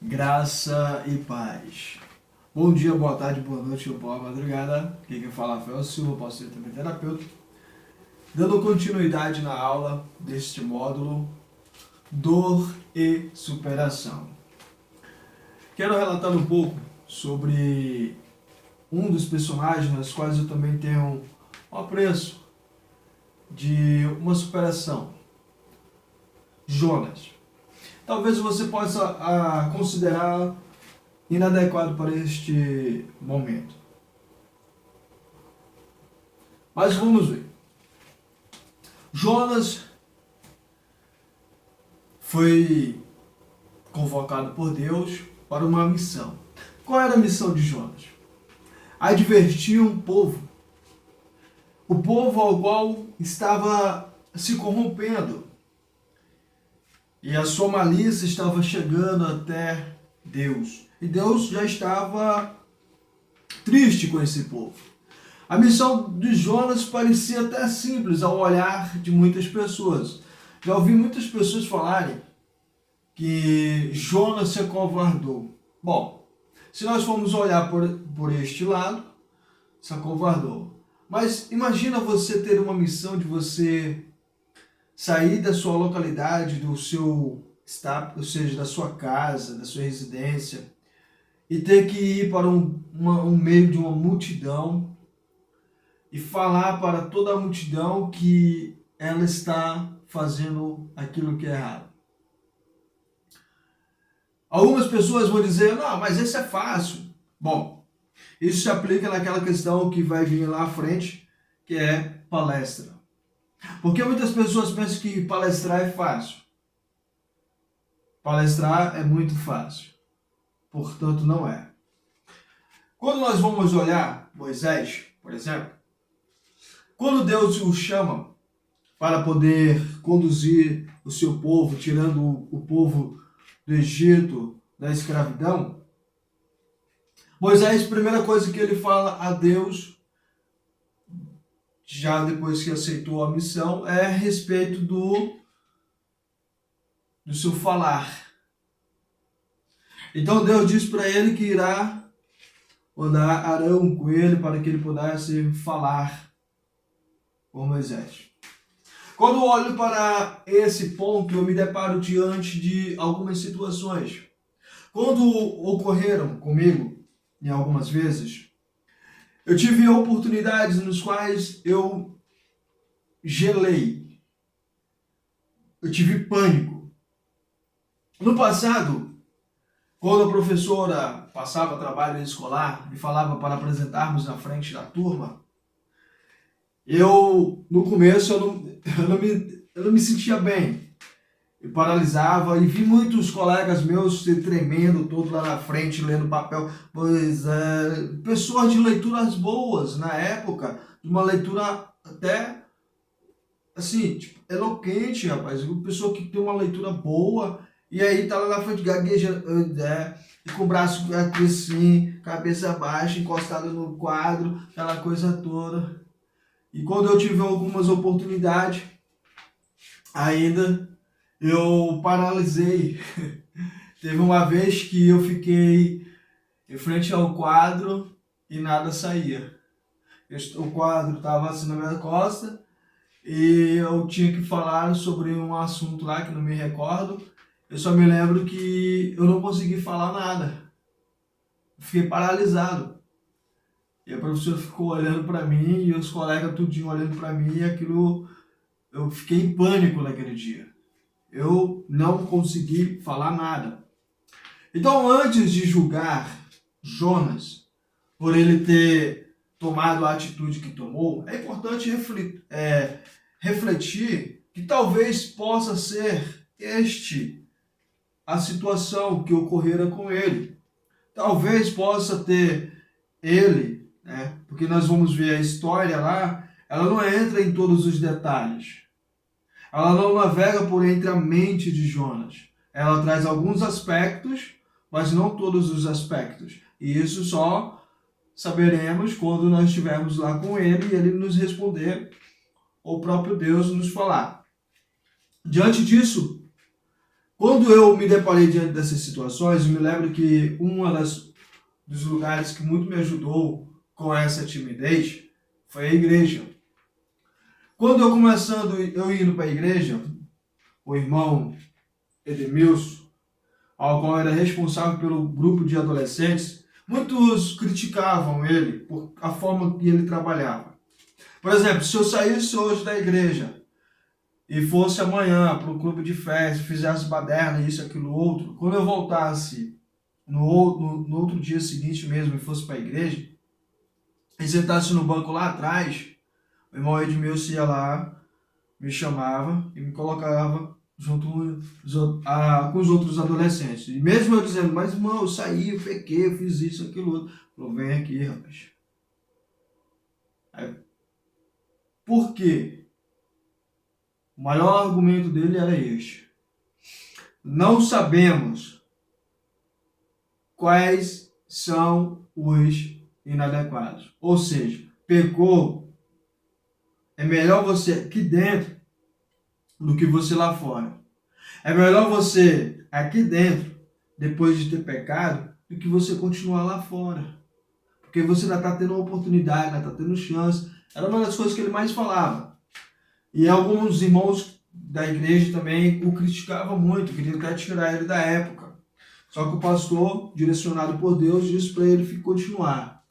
Graça e paz. Bom dia, boa tarde, boa noite ou boa madrugada. Quem fala é Rafael Silva, posso ser também terapeuta. Dando continuidade na aula deste módulo Dor e Superação. Quero relatar um pouco sobre um dos personagens nos quais eu também tenho um apreço de uma superação. Jonas. Talvez você possa considerar inadequado para este momento. Mas vamos ver. Jonas foi convocado por Deus para uma missão. Qual era a missão de Jonas? Advertir um povo. O povo ao qual estava se corrompendo. E a sua malícia estava chegando até Deus. E Deus já estava triste com esse povo. A missão de Jonas parecia até simples ao olhar de muitas pessoas. Já ouvi muitas pessoas falarem que Jonas se acovardou. Bom, se nós formos olhar por este lado, se acovardou. Mas imagina você ter uma missão de você sair da sua localidade, do seu estado, ou seja, da sua casa, da sua residência, e ter que ir para um meio de uma multidão e falar para toda a multidão que ela está fazendo aquilo que é errado. Algumas pessoas vão dizer, não, mas isso é fácil. Bom, isso se aplica naquela questão que vai vir lá à frente, que é palestra. Porque muitas pessoas pensam que palestrar é fácil. Palestrar é muito fácil. Portanto, não é. Quando nós vamos olhar Moisés, por exemplo, quando Deus o chama para poder conduzir o seu povo, tirando o povo do Egito, da escravidão, Moisés, a primeira coisa que ele fala a Deus, já depois que aceitou a missão, é a respeito do seu falar. Então Deus diz para ele que irá mandar Arão com ele para que ele pudesse falar com Moisés. Quando eu olho para esse ponto, eu me deparo diante de algumas situações. Quando ocorreram comigo, em algumas vezes, eu tive oportunidades nos quais eu gelei. Eu tive pânico. No passado, quando a professora passava trabalho escolar e falava para apresentarmos na frente da turma, no começo, eu não me sentia bem. Eu paralisava e vi muitos colegas meus se tremendo todo lá na frente, lendo papel. Pessoas de leituras boas na época, de uma leitura até, assim, tipo, eloquente, rapaz. Uma pessoa que tem uma leitura boa e aí tá lá na frente gaguejando, e com o braço aqui assim, cabeça baixa, encostado no quadro, aquela coisa toda. E quando eu tive algumas oportunidades, ainda eu paralisei. Teve uma vez que eu fiquei em frente ao quadro e nada saía. O quadro estava assim na minha costa e eu tinha que falar sobre um assunto lá que não me recordo. Eu só me lembro que eu não consegui falar nada. Fiquei paralisado. E a professora ficou olhando para mim e os colegas tudinho olhando para mim e aquilo, eu fiquei em pânico naquele dia. Eu não consegui falar nada. Então, antes de julgar Jonas por ele ter tomado a atitude que tomou, é importante refletir que talvez possa ser a situação que ocorrera com ele. Talvez possa ter ele, porque nós vamos ver a história lá, ela não entra em todos os detalhes. Ela não navega por entre a mente de Jonas. Ela traz alguns aspectos, mas não todos os aspectos. E isso só saberemos quando nós estivermos lá com ele e ele nos responder, ou o próprio Deus nos falar. Diante disso, Quando eu me deparei diante dessas situações, eu me lembro que dos lugares que muito me ajudou com essa timidez foi a igreja. Quando eu indo para a igreja, o irmão Edemilson, ao qual era responsável pelo grupo de adolescentes, muitos criticavam ele por a forma que ele trabalhava. Por exemplo, se eu saísse hoje da igreja e fosse amanhã para o clube de festa, fizesse baderna, isso, aquilo, outro, quando eu voltasse no outro dia seguinte mesmo e fosse para a igreja, e sentasse no banco lá atrás, o irmão Edmilson ia lá, me chamava e me colocava junto com os outros adolescentes. E mesmo eu dizendo, mas irmão, eu saí, eu pequei, eu fiz isso, aquilo, outro. Falou, vem aqui, rapaz. Aí, por quê? O maior argumento dele era este. Não sabemos quais são os inadequados. Ou seja, pecou, é melhor você aqui dentro do que você lá fora. É melhor você aqui dentro, depois de ter pecado, do que você continuar lá fora. Porque você ainda está tendo uma oportunidade, ainda está tendo chance. Era uma das coisas que ele mais falava. E alguns irmãos da igreja também o criticavam muito, queriam até tirar ele da época. Só que o pastor, direcionado por Deus, disse para ele continuar.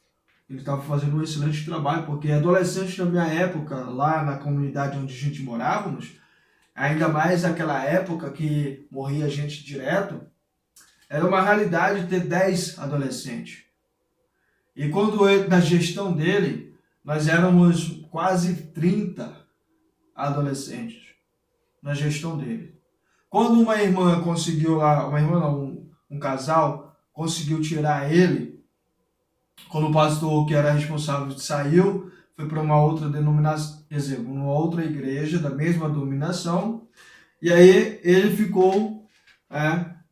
Ele estava fazendo um excelente trabalho, porque adolescentes na minha época, lá na comunidade onde a gente morávamos, ainda mais naquela época que morria gente direto, era uma realidade ter 10 adolescentes. E quando ele, na gestão dele, nós éramos quase 30 adolescentes na gestão dele. Quando uma irmã conseguiu lá, um casal conseguiu tirar ele, quando o pastor que era responsável saiu, foi para uma outra denominação, quer dizer, uma outra igreja da mesma denominação, e aí ele ficou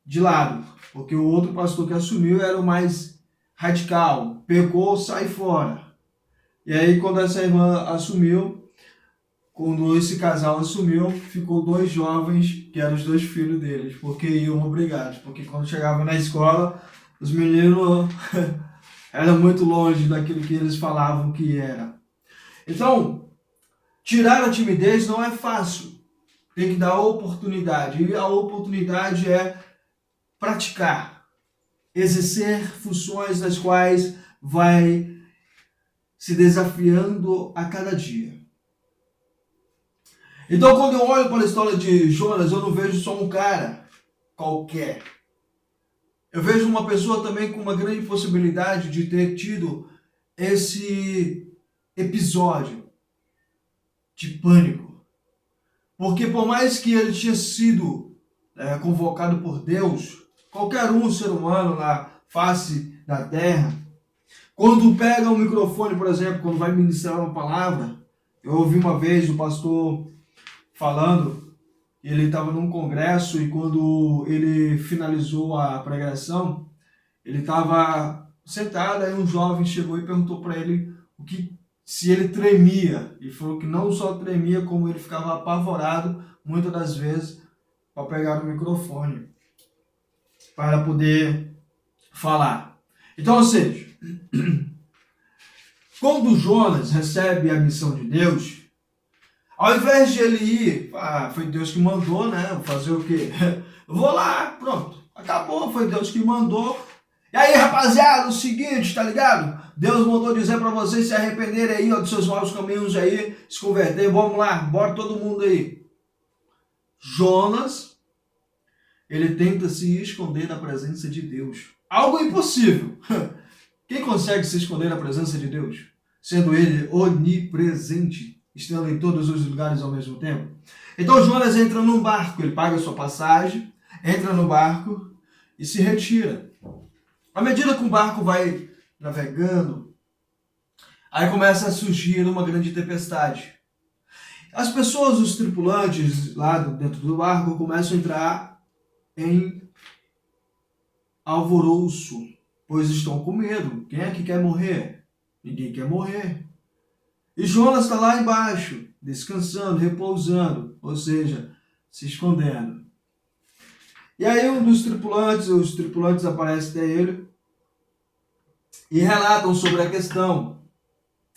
de lado, porque o outro pastor que assumiu era o mais radical, pecou, sai fora. E aí quando essa irmã assumiu, quando esse casal assumiu, ficou 2 jovens, que eram os 2 filhos deles, porque iam obrigados, porque quando chegavam na escola, os meninos eram muito longe daquilo que eles falavam que era. Então, tirar a timidez não é fácil, tem que dar oportunidade, e a oportunidade é praticar, exercer funções das quais vai se desafiando a cada dia. Então, quando eu olho para a história de Jonas, eu não vejo só um cara qualquer. Eu vejo uma pessoa também com uma grande possibilidade de ter tido esse episódio de pânico. Porque por mais que ele tinha sido convocado por Deus, qualquer ser humano na face da terra, quando pega um microfone, por exemplo, quando vai ministrar uma palavra, eu ouvi uma vez o pastor falando, ele estava num congresso e quando ele finalizou a pregação, ele estava sentado, aí um jovem chegou e perguntou para ele se ele tremia. E falou que não só tremia, como ele ficava apavorado, muitas das vezes, para pegar o microfone, para poder falar. Então, ou seja, quando Jonas recebe a missão de Deus, ao invés de ele ir, foi Deus que mandou, né? Vou fazer o quê? Eu vou lá, pronto, acabou, foi Deus que mandou. E aí, rapaziada, o seguinte, tá ligado? Deus mandou dizer para vocês se arrependerem aí, dos seus maus caminhos aí, se converter, vamos lá, bora todo mundo aí. Jonas, ele tenta se esconder da presença de Deus. Algo impossível. Quem consegue se esconder da presença de Deus? Sendo ele onipresente, estando em todos os lugares ao mesmo tempo. Então Jonas entra num barco, ele paga a sua passagem, entra no barco e se retira. À medida que o barco vai navegando, aí começa a surgir uma grande tempestade. As pessoas, os tripulantes lá dentro do barco, começam a entrar em alvoroço, pois estão com medo. Quem é que quer morrer? Ninguém quer morrer. E Jonas está lá embaixo, descansando, repousando, ou seja, se escondendo. E aí um dos tripulantes, os tripulantes aparecem até ele e relatam sobre a questão,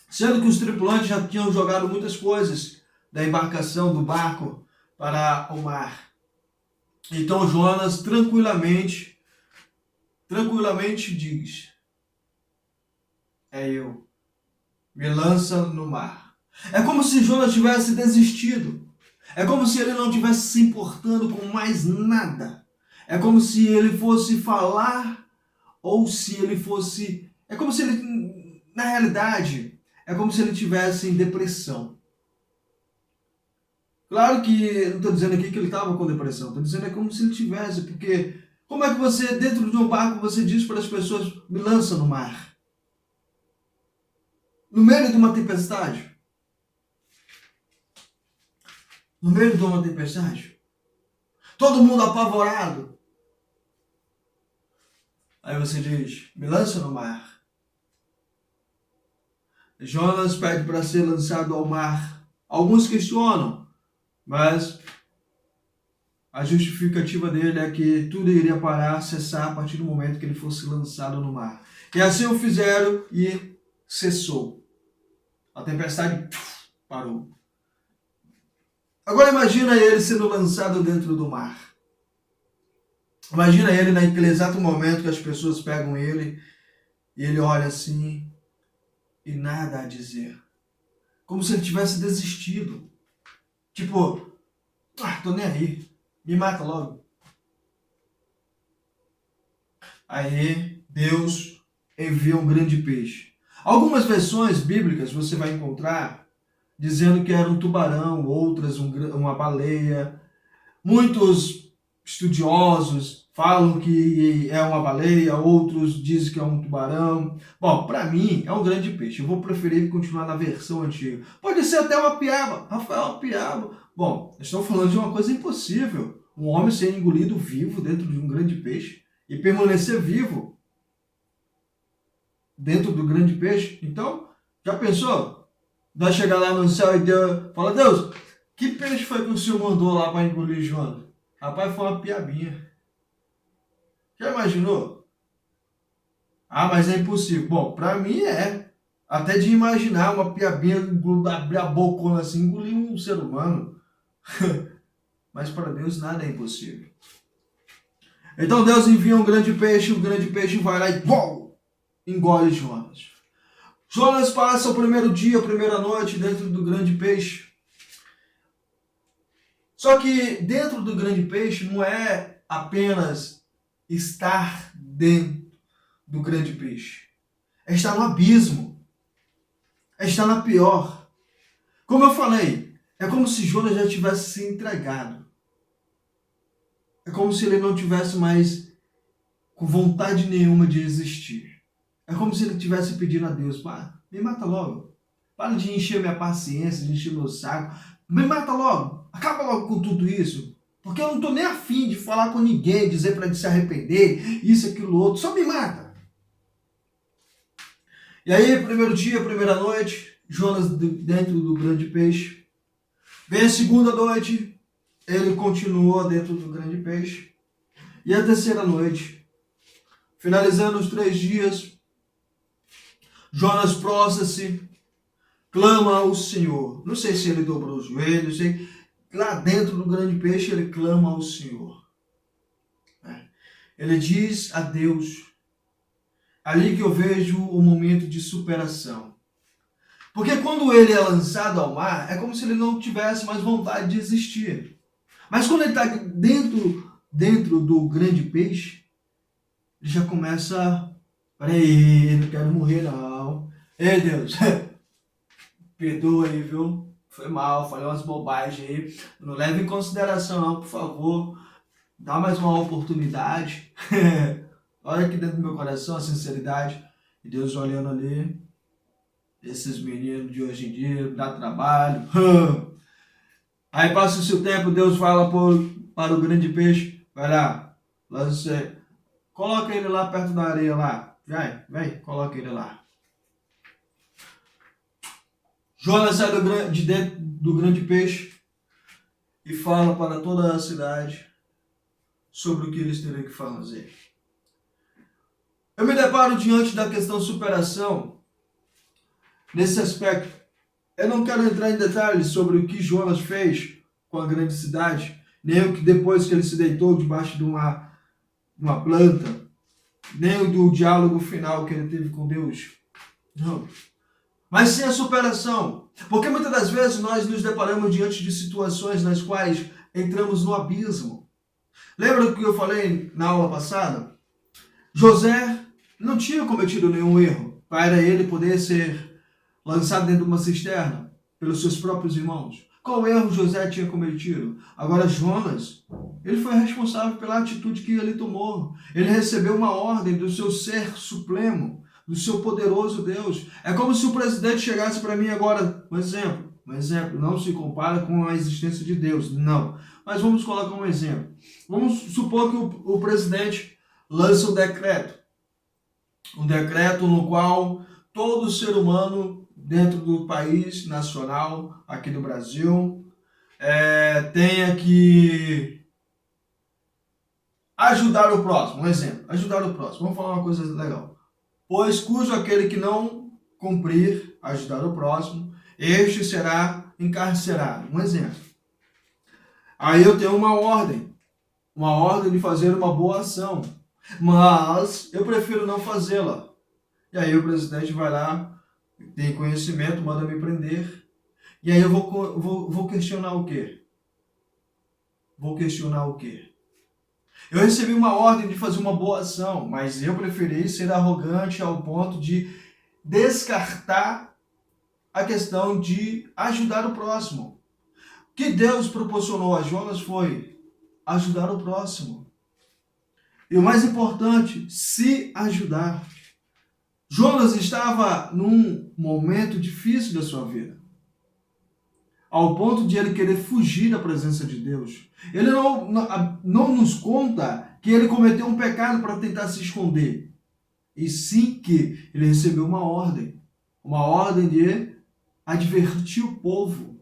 sendo que os tripulantes já tinham jogado muitas coisas da embarcação, do barco, para o mar. Então Jonas tranquilamente diz: é eu, me lança no mar. É como se Jonas tivesse desistido. É como se ele não tivesse se importando com mais nada. É como se ele fosse falar, ou se ele fosse... É como se ele, na realidade, é como se ele tivesse em depressão. Claro que não estou dizendo aqui que ele estava com depressão, estou dizendo é como se ele tivesse, porque como é que você, dentro de um barco, você diz para as pessoas, me lança no mar? No meio de uma tempestade? No meio de uma tempestade? Todo mundo apavorado. Aí você diz, me lança no mar. Jonas pede para ser lançado ao mar. Alguns questionam, mas a justificativa dele é que tudo iria parar, cessar a partir do momento que ele fosse lançado no mar. E assim o fizeram e cessou. A tempestade parou. Agora imagina ele sendo lançado dentro do mar. Imagina ele naquele exato momento que as pessoas pegam ele e ele olha assim e nada a dizer. Como se ele tivesse desistido. Tipo, tô nem aí. Me mata logo. Aí Deus envia um grande peixe. Algumas versões bíblicas você vai encontrar dizendo que era um tubarão, outras uma baleia. Muitos estudiosos falam que é uma baleia, outros dizem que é um tubarão. Bom, para mim é um grande peixe. Eu vou preferir continuar na versão antiga. Pode ser até uma piaba. Rafael, uma piaba. Bom, estou falando de uma coisa impossível. Um homem ser engolido vivo dentro de um grande peixe e permanecer vivo dentro do grande peixe. Então, já pensou? Vai chegar lá no céu e Deus fala, Deus, que peixe foi que o Senhor mandou lá para engolir Jonas? Rapaz, foi uma piabinha. Já imaginou? Ah, mas é impossível. Bom, para mim é. Até de imaginar uma piabinha abrir a bocona assim, engolir um ser humano. Mas para Deus nada é impossível. Então Deus envia um grande peixe, o grande peixe vai lá e engole Jonas. Jonas passa o primeiro dia, a primeira noite dentro do grande peixe. Só que dentro do grande peixe não é apenas estar dentro do grande peixe. É estar no abismo. É estar na pior. Como eu falei, é como se Jonas já tivesse se entregado. É como se ele não tivesse mais com vontade nenhuma de existir. É como se ele tivesse pedindo a Deus, me mata logo. Para de encher minha paciência, de encher meu saco. Me mata logo. Acaba logo com tudo isso. Porque eu não estou nem afim de falar com ninguém, dizer para ele se arrepender, isso, aquilo, outro. Só me mata. E aí, primeiro dia, primeira noite, Jonas dentro do grande peixe. Vem a segunda noite, ele continua dentro do grande peixe. E a terceira noite, finalizando os 3 dias, Jonas prostra-se, clama ao Senhor. Não sei se ele dobrou os joelhos, sei. Lá dentro do grande peixe ele clama ao Senhor. Ele diz a Deus, ali que eu vejo o momento de superação. Porque quando ele é lançado ao mar, é como se ele não tivesse mais vontade de existir. Mas quando ele está dentro do grande peixe, ele já começa, peraí, não quero morrer não. Ei Deus, perdoa aí, viu? Foi mal, falei umas bobagens aí. Não leve em consideração não, por favor. Dá mais uma oportunidade. Olha aqui dentro do meu coração a sinceridade. E Deus olhando ali. Esses meninos de hoje em dia, dá trabalho. Aí passa o seu tempo, Deus fala para o grande peixe. Vai lá, você. Coloca ele lá perto da areia lá. Vai, coloca ele lá. Jonas sai de dentro do grande peixe e fala para toda a cidade sobre o que eles teriam que fazer. Eu me deparo diante da questão superação nesse aspecto. Eu não quero entrar em detalhes sobre o que Jonas fez com a grande cidade, nem o que depois que ele se deitou debaixo de uma planta, nem o do diálogo final que ele teve com Deus. Não. Mas sim a superação. Porque muitas das vezes nós nos deparamos diante de situações nas quais entramos no abismo. Lembra do que eu falei na aula passada? José não tinha cometido nenhum erro para ele poder ser lançado dentro de uma cisterna pelos seus próprios irmãos. Qual erro José tinha cometido? Agora Jonas, ele foi responsável pela atitude que ele tomou. Ele recebeu uma ordem do seu ser supremo, do seu poderoso Deus. É como se o presidente chegasse para mim agora, um exemplo, não se compara com a existência de Deus, não. Mas vamos colocar um exemplo. Vamos supor que o presidente lança um decreto no qual todo ser humano dentro do país nacional, aqui do Brasil, tenha que ajudar o próximo. Um exemplo, ajudar o próximo. Vamos falar uma coisa legal. Pois cujo aquele que não cumprir ajudar o próximo, este será encarcerado. Um exemplo. Aí eu tenho uma ordem de fazer uma boa ação, mas eu prefiro não fazê-la. E aí o presidente vai lá, tem conhecimento, manda me prender. E aí eu vou questionar o quê? Eu recebi uma ordem de fazer uma boa ação, mas eu preferi ser arrogante ao ponto de descartar a questão de ajudar o próximo. O que Deus proporcionou a Jonas foi ajudar o próximo. E o mais importante, se ajudar. Jonas estava num momento difícil da sua vida, ao ponto de ele querer fugir da presença de Deus. Ele não nos conta que ele cometeu um pecado para tentar se esconder, e sim que ele recebeu uma ordem de advertir o povo.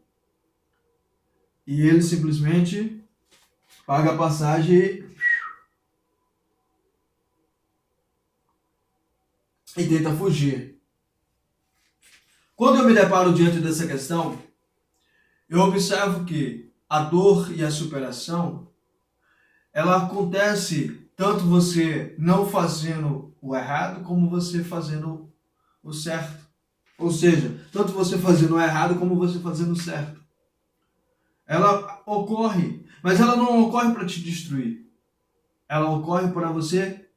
E ele simplesmente paga a passagem e tenta fugir. Quando eu me deparo diante dessa questão, eu observo que a dor e a superação, ela acontece tanto você não fazendo o errado, como você fazendo o certo. Ou seja, tanto você fazendo o errado, como você fazendo o certo. Ela ocorre, mas ela não ocorre para te destruir. Ela ocorre para você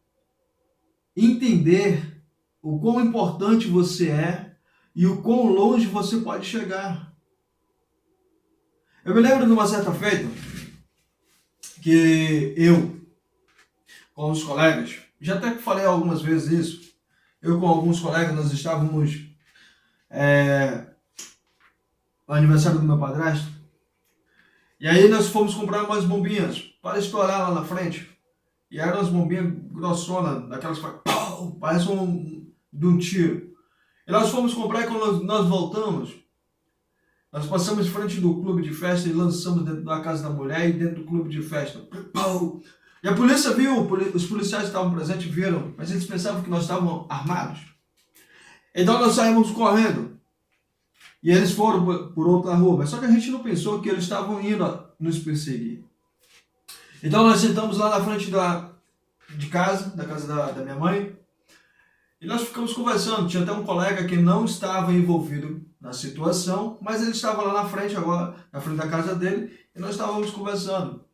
entender o quão importante você é e o quão longe você pode chegar. Eu me lembro de uma certa feita que eu, com os colegas, já até falei algumas vezes isso, eu com alguns colegas, nós estávamos no aniversário do meu padrasto, e aí nós fomos comprar umas bombinhas para estourar lá na frente. E eram umas bombinhas grossonas, daquelas que parece de um tiro. E nós fomos comprar e quando nós voltamos, nós passamos em frente do clube de festa e lançamos dentro da casa da mulher e dentro do clube de festa. E a polícia viu, os policiais que estavam presentes viram, mas eles pensavam que nós estávamos armados. Então nós saímos correndo. E eles foram por outra rua, mas só que a gente não pensou que eles estavam indo nos perseguir. Então nós sentamos lá na frente da casa da minha mãe, e nós ficamos conversando. Tinha até um colega que não estava envolvido na situação, mas ele estava lá na frente agora, na frente da casa dele, e nós estávamos conversando.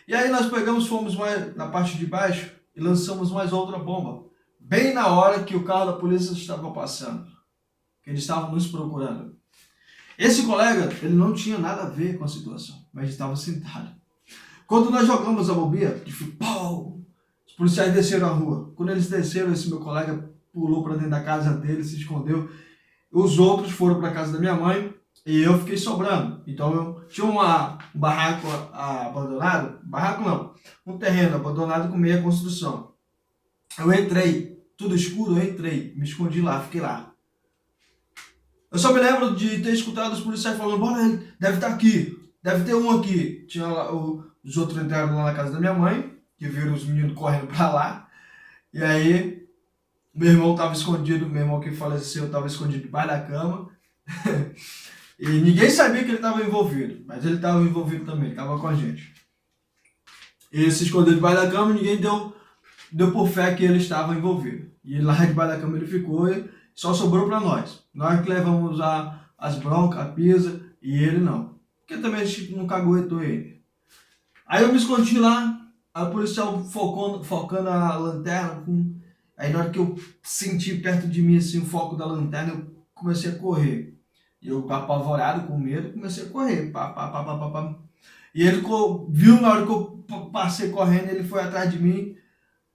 E aí nós fomos mais na parte de baixo e lançamos mais outra bomba, bem na hora que o carro da polícia estava passando, que eles estavam nos procurando. Esse colega, ele não tinha nada a ver com a situação, mas estava sentado. Quando nós jogamos a bombinha, os policiais desceram a rua. Quando eles desceram, esse meu colega pulou para dentro da casa dele, se escondeu. Os outros foram para a casa da minha mãe e eu fiquei sobrando. Então eu tinha um barraco abandonado, um terreno abandonado com meia construção. Eu entrei, tudo escuro, me escondi lá, fiquei lá. Eu só me lembro de ter escutado os policiais falando, bora, ele deve estar aqui, deve ter um aqui. Tinha lá, os outros entraram lá na casa da minha mãe que viram os meninos correndo para lá. E aí, meu irmão estava escondido, meu irmão que faleceu estava escondido debaixo da cama. E ninguém sabia que ele estava envolvido, mas ele estava envolvido também, ele estava com a gente. Ele se escondeu debaixo da cama e ninguém deu por fé que ele estava envolvido. E lá debaixo da cama ele ficou e só sobrou para nós. Nós que levamos as broncas, a pisa, e ele não. Porque também a gente nunca aguentou ele. Aí eu me escondi lá, aí o policial focando a lanterna. Aí na hora que eu senti perto de mim assim, o foco da lanterna, eu comecei a correr. E eu, apavorado, com medo, comecei a correr. Pá, pá, pá, pá, pá, pá. E ele viu na hora que eu passei correndo, ele foi atrás de mim.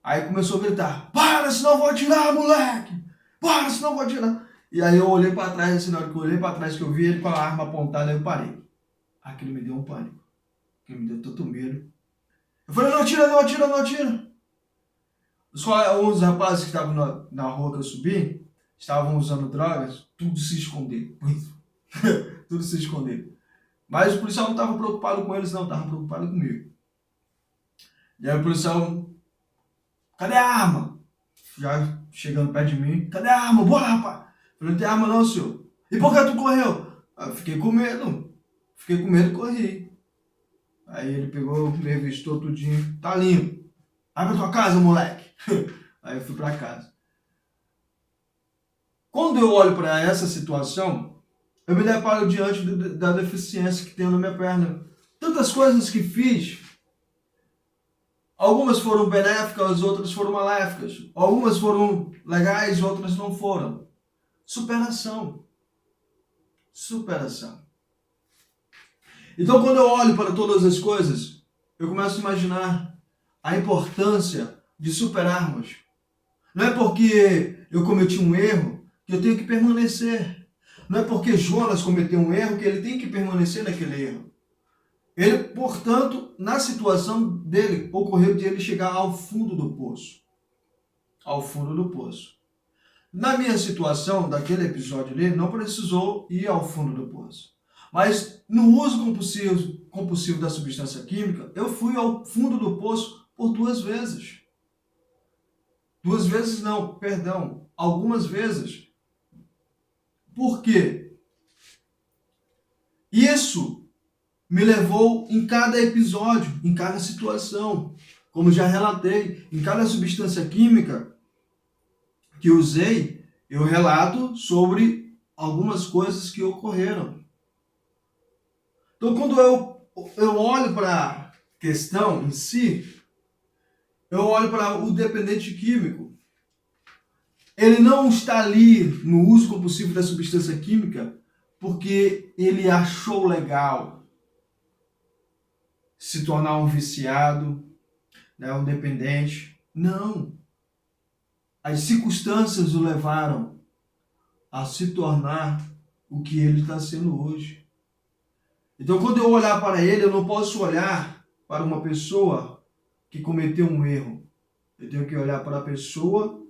Aí começou a gritar: para, senão eu vou atirar, moleque! Para, senão eu vou atirar! E aí eu olhei para trás, assim, na hora que eu olhei para trás, que eu vi ele com a arma apontada, aí eu parei. Aquilo me deu um pânico. Aquilo me deu tanto medo. Eu falei: não atira, não atira, não atira! Os rapazes que estavam na rua que eu subi, estavam usando drogas, tudo se escondeu. Tudo se escondeu. Mas o policial não estava preocupado com eles, não, estava preocupado comigo. E aí o policial: cadê a arma? Já chegando perto de mim: cadê a arma? Bora, rapaz! Eu falei: não tem arma não, senhor. E por que tu correu? Eu fiquei com medo. Fiquei com medo e corri. Aí ele pegou, me revistou tudinho. Tá limpo. Vai pra tua casa, moleque. Aí eu fui pra casa. Quando eu olho para essa situação, eu me deparo diante da deficiência que tenho na minha perna. Tantas coisas que fiz, algumas foram benéficas, outras foram maléficas. Algumas foram legais, outras não foram. Superação. Superação. Então, quando eu olho para todas as coisas, eu começo a imaginar a importância de superarmos. Não é porque eu cometi um erro que eu tenho que permanecer. Não é porque Jonas cometeu um erro que ele tem que permanecer naquele erro. Ele, portanto, na situação dele, ocorreu de ele chegar ao fundo do poço. Ao fundo do poço. Na minha situação, daquele episódio ali, não precisou ir ao fundo do poço. Mas no uso compulsivo da substância química, eu fui ao fundo do poço por 2 vezes. 2 vezes não, perdão, algumas vezes. Por quê? Isso me levou em cada episódio, em cada situação, como já relatei, em cada substância química que usei, eu relato sobre algumas coisas que ocorreram. Então, quando eu olho para a questão em si, eu olho para o dependente químico. Ele não está ali no uso compulsivo da substância química porque ele achou legal se tornar um viciado, né, um dependente. Não. As circunstâncias o levaram a se tornar o que ele está sendo hoje. Então, quando eu olhar para ele, eu não posso olhar para uma pessoa que cometeu um erro. Eu tenho que olhar para a pessoa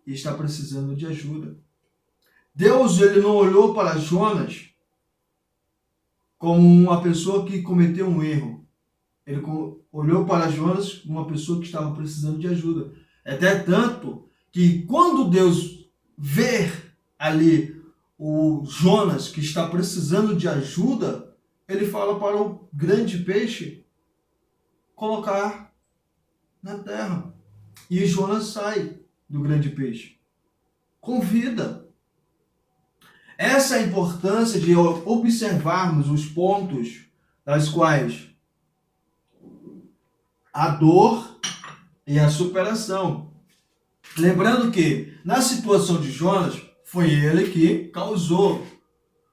que está precisando de ajuda. Deus, ele não olhou para Jonas como uma pessoa que cometeu um erro. Ele olhou para Jonas como uma pessoa que estava precisando de ajuda. Até tanto que quando Deus vê ali o Jonas que está precisando de ajuda, ele fala para o grande peixe colocar na terra. E Jonas sai do grande peixe com vida. Essa é a importância de observarmos os pontos das quais a dor e a superação. Lembrando que na situação de Jonas foi ele que causou,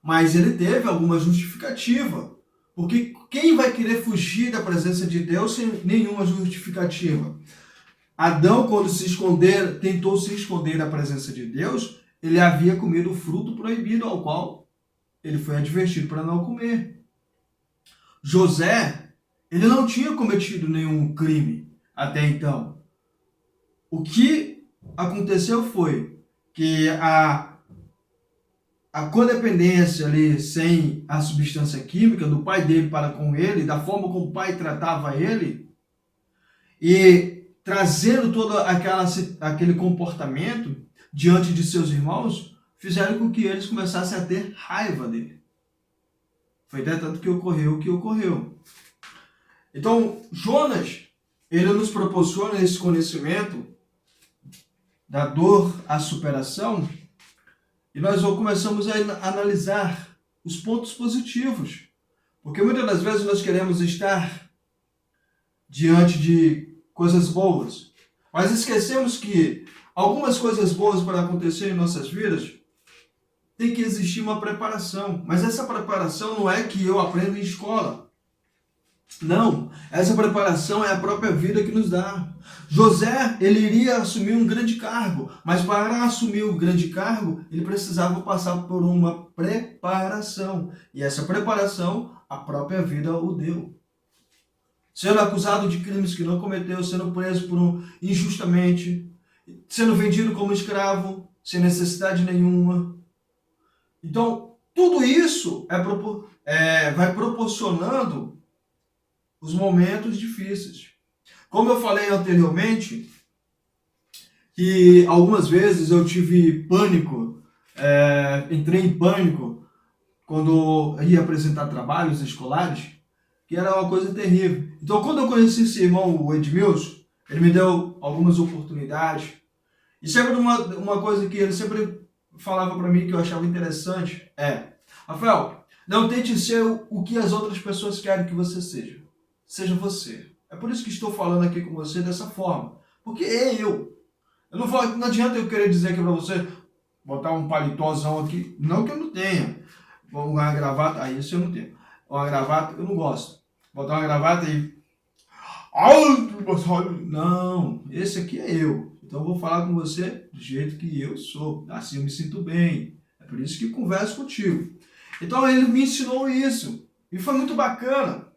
mas ele teve alguma justificativa. Porque quem vai querer fugir da presença de Deus sem nenhuma justificativa? Adão, quando tentou se esconder da presença de Deus, ele havia comido o fruto proibido, ao qual ele foi advertido para não comer. José, ele não tinha cometido nenhum crime até então. O que aconteceu foi que a codependência ali, sem a substância química do pai dele para com ele, da forma como o pai tratava ele, e trazendo todo aquele comportamento diante de seus irmãos, fizeram com que eles começassem a ter raiva dele. Foi até tanto que ocorreu o que ocorreu. Então, Jonas, ele nos proporciona esse conhecimento da dor à superação, e nós começamos a analisar os pontos positivos. Porque muitas das vezes nós queremos estar diante de coisas boas, mas esquecemos que algumas coisas boas para acontecer em nossas vidas tem que existir uma preparação. Mas essa preparação não é que eu aprendo em escola. Não, essa preparação é a própria vida que nos dá. José, ele iria assumir um grande cargo, mas para assumir o grande cargo, ele precisava passar por uma preparação. E essa preparação, a própria vida o deu. Sendo acusado de crimes que não cometeu, sendo preso injustamente, sendo vendido como escravo, sem necessidade nenhuma. Então, tudo isso vai proporcionando os momentos difíceis. Como eu falei anteriormente, que algumas vezes eu tive pânico, entrei em pânico quando ia apresentar trabalhos escolares, que era uma coisa terrível. Então, quando eu conheci esse irmão, o Edmilson, ele me deu algumas oportunidades. E sempre uma coisa que ele sempre falava para mim que eu achava interessante Rafael, não tente ser o que as outras pessoas querem que você seja. Seja você. É por isso que estou falando aqui com você dessa forma. Porque é eu. Não adianta eu querer dizer aqui para você, botar um paletózão aqui. Não que eu não tenha. Uma gravata, isso eu não tenho. Uma gravata, eu não gosto. Botar uma gravata e... Não, esse aqui é eu. Então eu vou falar com você do jeito que eu sou. Assim eu me sinto bem. É por isso que eu converso contigo. Então ele me ensinou isso. E foi muito bacana.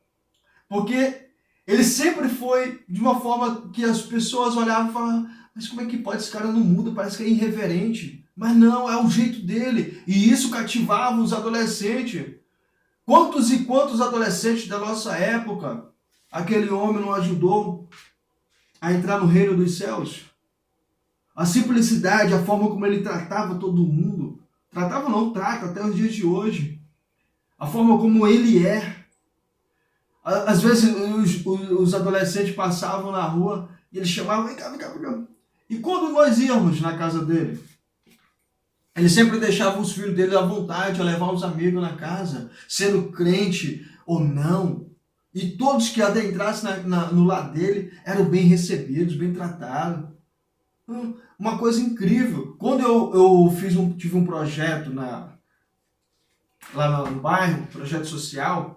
Porque ele sempre foi de uma forma que as pessoas olhavam e falavam, mas como é que pode? Esse cara não muda, parece que é irreverente. Mas não, é o jeito dele. E isso cativava os adolescentes. Quantos e quantos adolescentes da nossa época aquele homem não ajudou a entrar no reino dos céus? A simplicidade, a forma como ele tratava todo mundo. Tratava não, trata até os dias de hoje. A forma como ele é. Às vezes os adolescentes passavam na rua e eles chamavam, vem cá, vem cá, vem cá. E quando nós íamos na casa dele, ele sempre deixava os filhos dele à vontade a levar os amigos na casa, sendo crente ou não. E todos que adentrassem no lar dele eram bem recebidos, bem tratados. Uma coisa incrível. Quando eu tive um projeto lá no bairro, projeto social,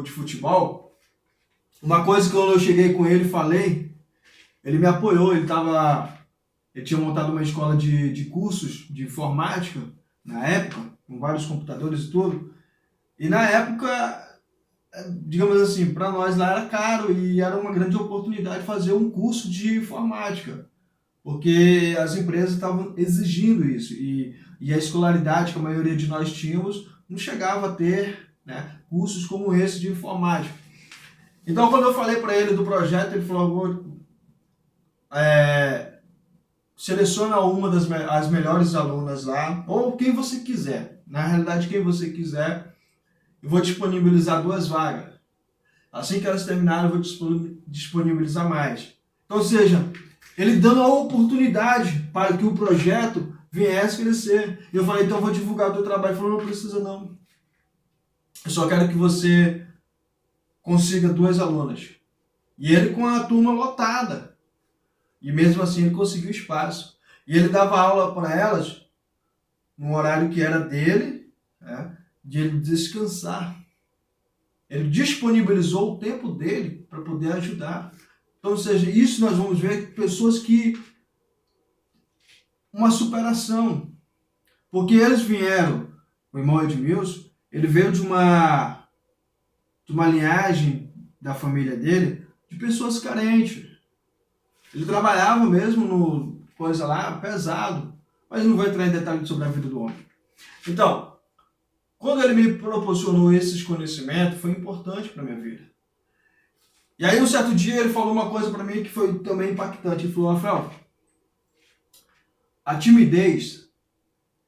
de futebol, uma coisa que quando eu cheguei com ele e falei, ele me apoiou, ele tinha montado uma escola de cursos de informática, na época, com vários computadores e tudo, e na época, digamos assim, para nós lá era caro e era uma grande oportunidade fazer um curso de informática, porque as empresas estavam exigindo isso, e a escolaridade que a maioria de nós tínhamos não chegava a ter, né, cursos como esse de informática. Então, quando eu falei para ele do projeto, ele falou, seleciona as melhores alunas lá, ou quem você quiser. Na realidade, quem você quiser, eu vou disponibilizar 2 vagas. Assim que elas terminarem, eu vou disponibilizar mais. Então, ou seja, ele dando a oportunidade para que o projeto viesse crescer. E eu falei, então eu vou divulgar o teu trabalho. Ele falou, não precisa não. Eu só quero que você consiga 2 alunas. E ele com a turma lotada. E mesmo assim ele conseguiu espaço. E ele dava aula para elas num horário que era dele, né, de ele descansar. Ele disponibilizou o tempo dele para poder ajudar. Então, ou seja, isso nós vamos ver pessoas que... uma superação. Porque eles vieram, o irmão Edmilson, ele veio de uma linhagem da família dele de pessoas carentes. Ele trabalhava mesmo no coisa lá, pesado, mas não vou entrar em detalhes sobre a vida do homem. Então, quando ele me proporcionou esses conhecimentos, foi importante para a minha vida. E aí um certo dia ele falou uma coisa para mim que foi também impactante. Ele falou: Rafael, a timidez,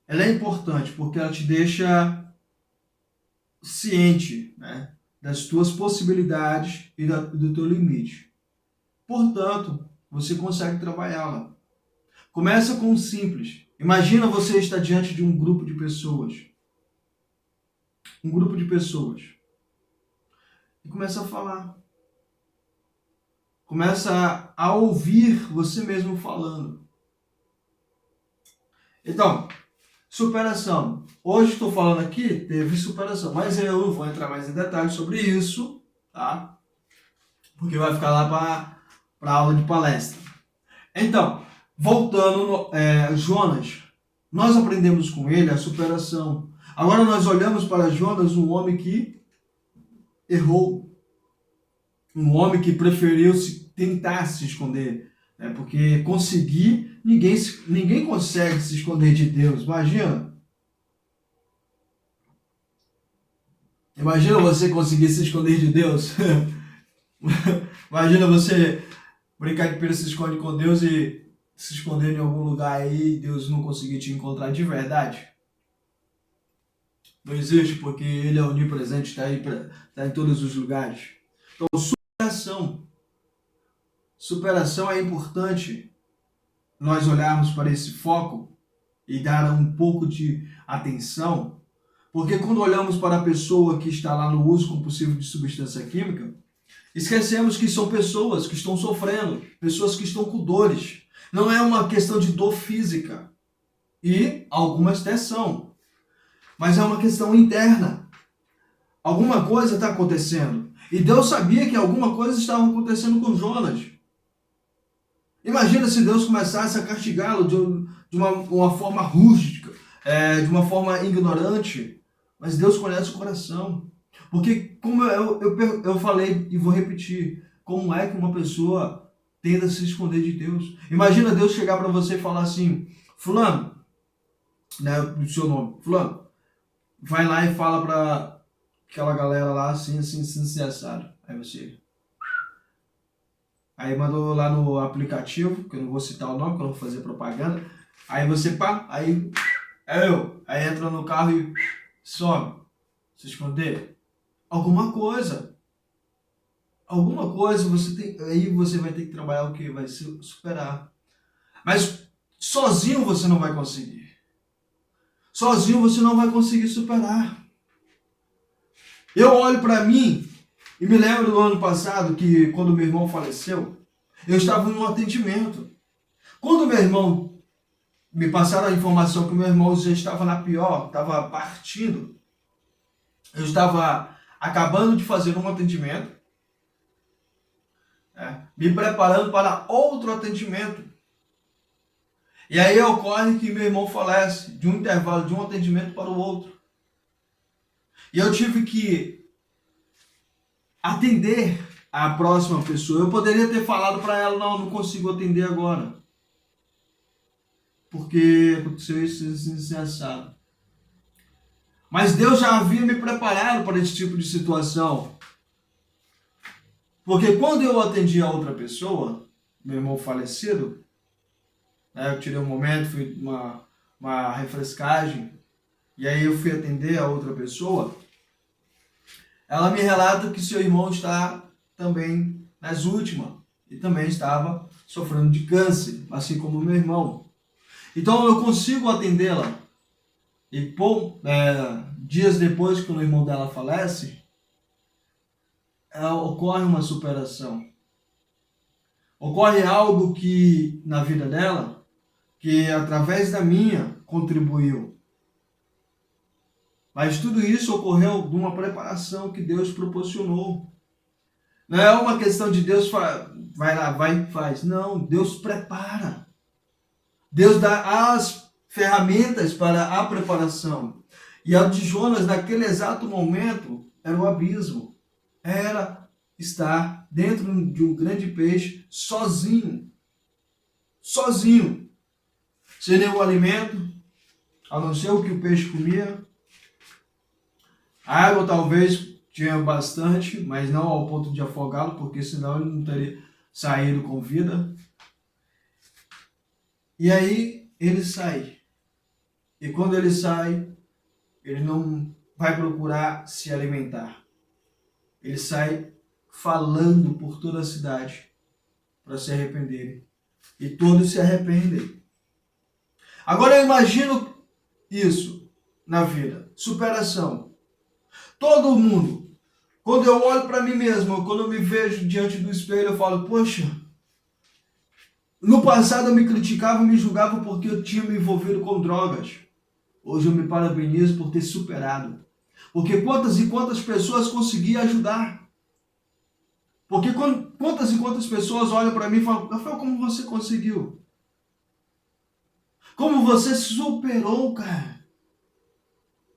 ela é importante porque ela te deixa ciente, né, das tuas possibilidades e do teu limite. Portanto, você consegue trabalhá-la. Começa com o simples. Imagina você estar diante de um grupo de pessoas. Um grupo de pessoas. E começa a falar. Começa a ouvir você mesmo falando. Então, superação. Hoje estou falando aqui, teve superação, mas eu não vou entrar mais em detalhes sobre isso, tá? Porque vai ficar lá para a aula de palestra. Então, voltando, Jonas, nós aprendemos com ele a superação. Agora nós olhamos para Jonas, um homem que errou, um homem que preferiu tentar se esconder, né? Porque conseguir, ninguém consegue se esconder de Deus. Imagina você conseguir se esconder de Deus. Imagina você brincar de pera se esconde com Deus e se esconder em algum lugar aí e Deus não conseguir te encontrar de verdade. Não existe, porque Ele é onipresente, está aí, tá em todos os lugares. Então, superação. Superação é importante nós olharmos para esse foco e dar um pouco de atenção, porque quando olhamos para a pessoa que está lá no uso compulsivo de substância química, esquecemos que são pessoas que estão sofrendo, pessoas que estão com dores. Não é uma questão de dor física, e algumas até são, mas é uma questão interna. Alguma coisa está acontecendo. E Deus sabia que alguma coisa estava acontecendo com Jonas. Imagina se Deus começasse a castigá-lo de uma forma rústica, de uma forma ignorante. Mas Deus conhece o coração. Porque, como eu falei e vou repetir, como é que uma pessoa tenta se esconder de Deus? Imagina Deus chegar para você e falar assim: Fulano, né, o seu nome, Fulano, vai lá e fala para aquela galera lá assim, assado. Aí você... Aí mandou lá no aplicativo, que eu não vou citar o nome, que eu não vou fazer propaganda. Aí você, pá, aí Aí entra no carro e some. Se esconder. Alguma coisa aí você vai ter que trabalhar o que? Vai se superar. Mas sozinho você não vai conseguir. Sozinho você não vai conseguir superar. Eu olho para mim e me lembro do ano passado que quando meu irmão faleceu, eu estava em um atendimento. Quando meu irmão me passaram a informação que meu irmão já estava na pior, estava partindo, eu estava acabando de fazer um atendimento, me preparando para outro atendimento. E aí ocorre que meu irmão falece de um intervalo de um atendimento para o outro. E eu tive que atender a próxima pessoa. Eu poderia ter falado para ela: não consigo atender agora, porque aconteceu isso insensado. Mas Deus já havia me preparado para esse tipo de situação. Porque quando eu atendi a outra pessoa, meu irmão falecido, eu tirei um momento, fui uma refrescagem, e aí eu fui atender a outra pessoa, ela me relata que seu irmão está também nas últimas, e também estava sofrendo de câncer, assim como meu irmão. Então eu consigo atendê-la. E dias depois que o irmão dela falece, ocorre uma superação. Ocorre algo que na vida dela, que através da minha contribuiu. Mas tudo isso ocorreu de uma preparação que Deus proporcionou. Não é uma questão de Deus vai lá, vai e faz. Não, Deus prepara. Deus dá as ferramentas para a preparação. E a de Jonas, naquele exato momento, era o abismo. Era estar dentro de um grande peixe sozinho. Sozinho. Sem nenhum alimento, a não ser o que o peixe comia. A água talvez tinha bastante, mas não ao ponto de afogá-lo, porque senão ele não teria saído com vida. E aí ele sai. E quando ele sai, ele não vai procurar se alimentar. Ele sai falando por toda a cidade para se arrependerem. E todos se arrependem. Agora eu imagino isso na vida. Superação. Todo mundo. Quando eu olho para mim mesmo, quando eu me vejo diante do espelho, eu falo, poxa, no passado eu me criticava, me julgava porque eu tinha me envolvido com drogas. Hoje eu me parabenizo por ter superado. Porque quantas e quantas pessoas consegui ajudar. Porque quantas e quantas pessoas olham para mim e falam, Rafael, como você conseguiu? Como você superou, cara?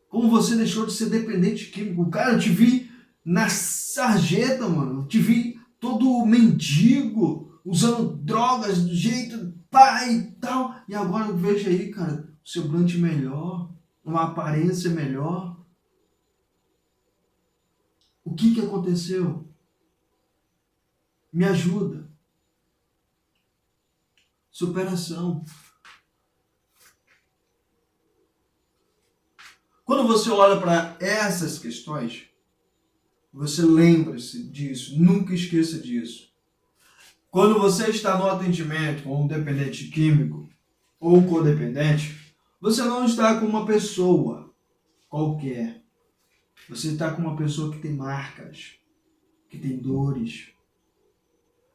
Como você deixou de ser dependente químico? Cara, eu te vi na sarjeta, mano. Eu te vi todo mendigo, usando drogas do jeito pai e tal. E agora eu vejo aí, cara, um semblante melhor, uma aparência melhor. O que aconteceu? Me ajuda. Superação. Quando você olha para essas questões, você lembra-se disso, nunca esqueça disso. Quando você está no atendimento com um dependente químico ou codependente, você não está com uma pessoa qualquer. Você está com uma pessoa que tem marcas, que tem dores.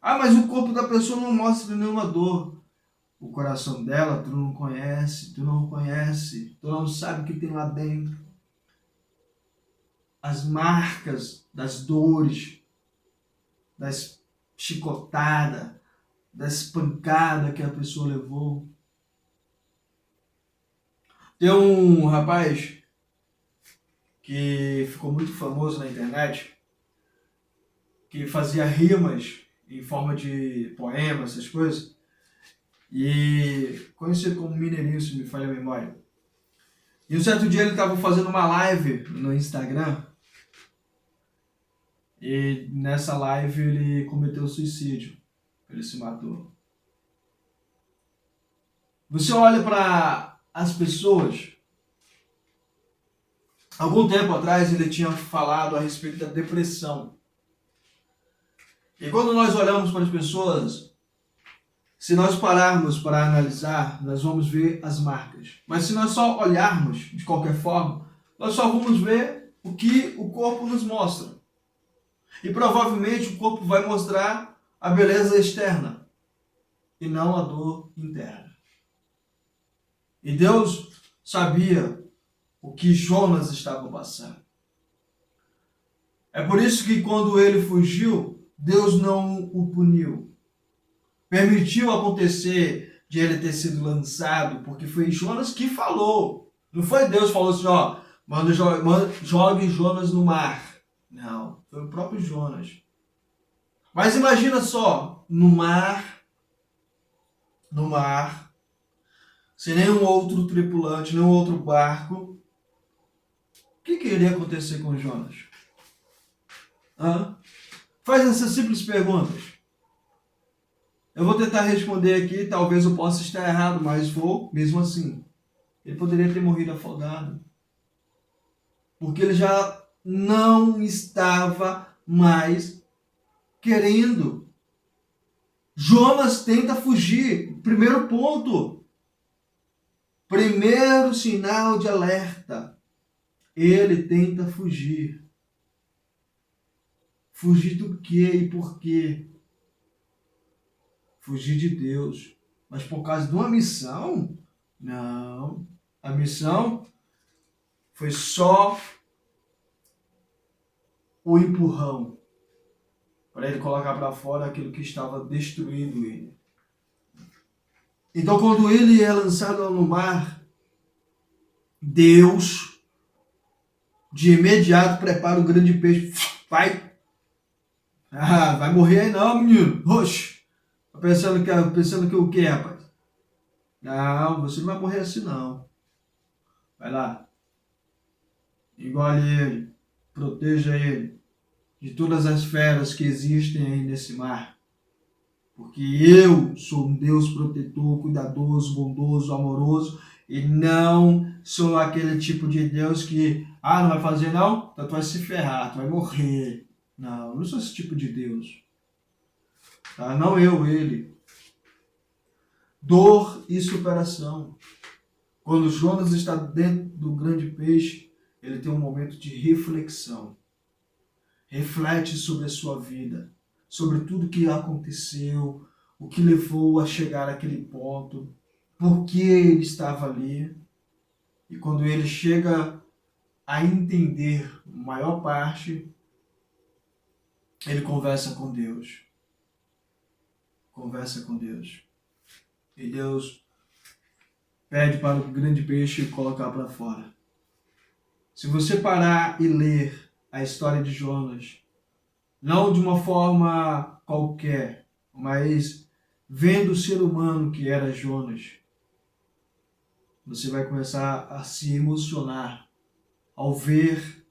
Ah, mas o corpo da pessoa não mostra nenhuma dor. O coração dela tu não conhece, tu não sabe o que tem lá dentro. As marcas das dores, das chicotadas, das pancadas que a pessoa levou. Tem um rapaz que ficou muito famoso na internet, que fazia rimas em forma de poemas, essas coisas, e conhecido como Mineirinho, se me falha a memória. E um certo dia ele estava fazendo uma live no Instagram, e nessa live ele cometeu suicídio, ele se matou. Você olha para as pessoas. Algum tempo atrás ele tinha falado a respeito da depressão. E quando nós olhamos para as pessoas, se nós pararmos para analisar, nós vamos ver as marcas. Mas se nós só olharmos de qualquer forma, nós só vamos ver o que o corpo nos mostra. E provavelmente o corpo vai mostrar a beleza externa e não a dor interna. E Deus sabia o que Jonas estava passando. É por isso que quando ele fugiu, Deus não o puniu. Permitiu acontecer de ele ter sido lançado, porque foi Jonas que falou. Não foi Deus que falou assim, ó, jogue Jonas no mar. Não, foi o próprio Jonas. Mas imagina só, no mar, sem nenhum outro tripulante, nenhum outro barco, o que iria acontecer com Jonas? Faz essas simples perguntas. Eu vou tentar responder aqui, talvez eu possa estar errado, mas vou mesmo assim. Ele poderia ter morrido afogado. Porque ele já não estava mais querendo. Jonas tenta fugir. Primeiro ponto. Primeiro sinal de alerta. Ele tenta fugir. Fugir do quê e por quê? Fugir de Deus. Mas por causa de uma missão? Não. A missão foi só o empurrão para ele colocar para fora aquilo que estava destruindo ele. Então, quando ele é lançado no mar, Deus de imediato prepara o grande peixe. Vai morrer aí não, menino. Oxe. Pensando que o quê, rapaz? Não, você não vai morrer assim não. Vai lá. Engole ele. Proteja ele de todas as feras que existem aí nesse mar. Porque eu sou um Deus protetor, cuidadoso, bondoso, amoroso, e não sou aquele tipo de Deus que, não vai fazer não? Então tu vai se ferrar, tu vai morrer. Não, eu não sou esse tipo de Deus. Tá? Não eu, ele. Dor e superação. Quando Jonas está dentro do grande peixe, ele tem um momento de reflexão. Reflete sobre a sua vida, sobre tudo que aconteceu, o que levou a chegar àquele ponto, por que ele estava ali. E quando ele chega a entender a maior parte, ele conversa com Deus. Conversa com Deus. E Deus pede para o grande peixe colocar para fora. Se você parar e ler a história de Jonas, não de uma forma qualquer, mas vendo o ser humano que era Jonas, você vai começar a se emocionar ao ver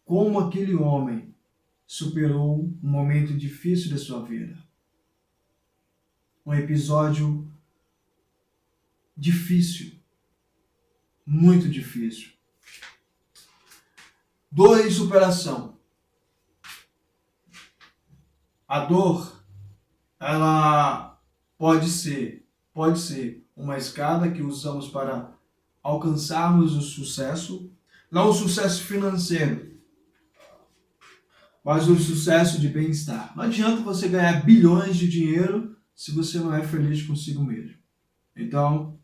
como aquele homem superou um momento difícil da sua vida. Um episódio difícil, muito difícil. Dor e superação. A dor, ela pode ser uma escada que usamos para alcançarmos o sucesso, não o sucesso financeiro, mas o sucesso de bem-estar. Não adianta você ganhar bilhões de dinheiro se você não é feliz consigo mesmo. Então,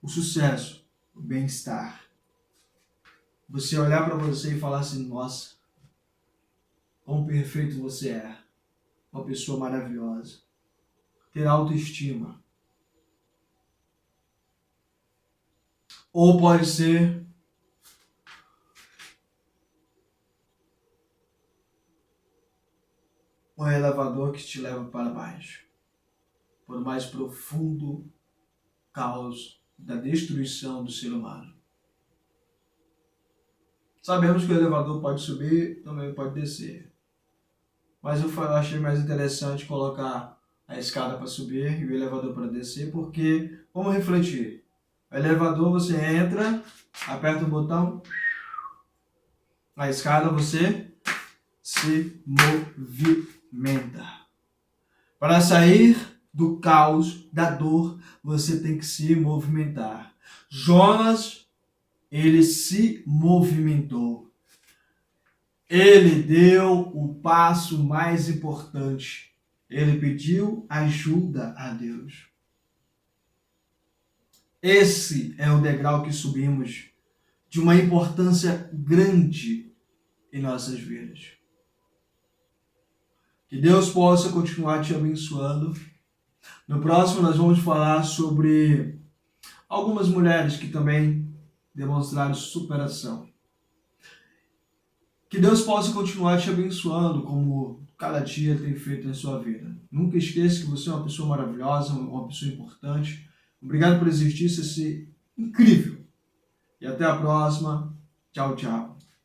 o sucesso, o bem-estar. Você olhar para você e falar assim, nossa, quão perfeito você é. Uma pessoa maravilhosa. Ter autoestima. Ou pode ser um elevador que te leva para baixo. Por mais profundo caos da destruição do ser humano. Sabemos que o elevador pode subir, também pode descer. Mas eu achei mais interessante colocar a escada para subir e o elevador para descer, porque, vamos refletir, o elevador você entra, aperta o botão, a escada você se movimenta. Para sair do caos, da dor, você tem que se movimentar. Jonas, ele se movimentou. Ele deu o passo mais importante. Ele pediu ajuda a Deus. Esse é o degrau que subimos de uma importância grande em nossas vidas. Que Deus possa continuar te abençoando. No próximo nós vamos falar sobre algumas mulheres que também demonstraram superação. Que Deus possa continuar te abençoando como cada dia tem feito na sua vida. Nunca esqueça que você é uma pessoa maravilhosa, uma pessoa importante. Obrigado por existir, ser incrível. E até a próxima. Tchau, tchau.